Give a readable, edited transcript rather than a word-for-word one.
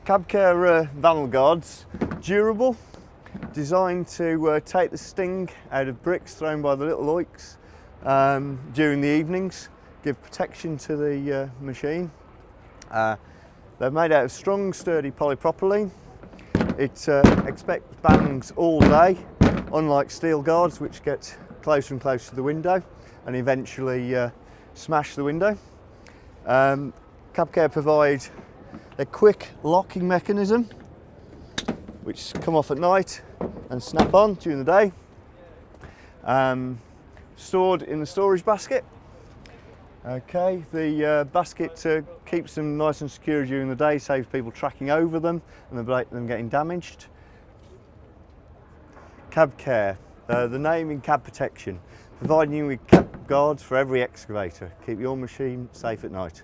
Cab Care vandal guards, durable, designed to take the sting out of bricks thrown by the little oiks during the evenings, give protection to the machine. They're made out of strong, sturdy polypropylene. It expects bangs all day, unlike steel guards which get closer and closer to the window and eventually smash the window. Cab Care provide a quick locking mechanism which come off at night and snap on during the day. Stored in the storage basket. Okay, the basket keeps them nice and secure during the day, saves people tracking over them and them getting damaged. Cab Care, the name in cab protection, providing you with cab guards for every excavator. Keep your machine safe at night.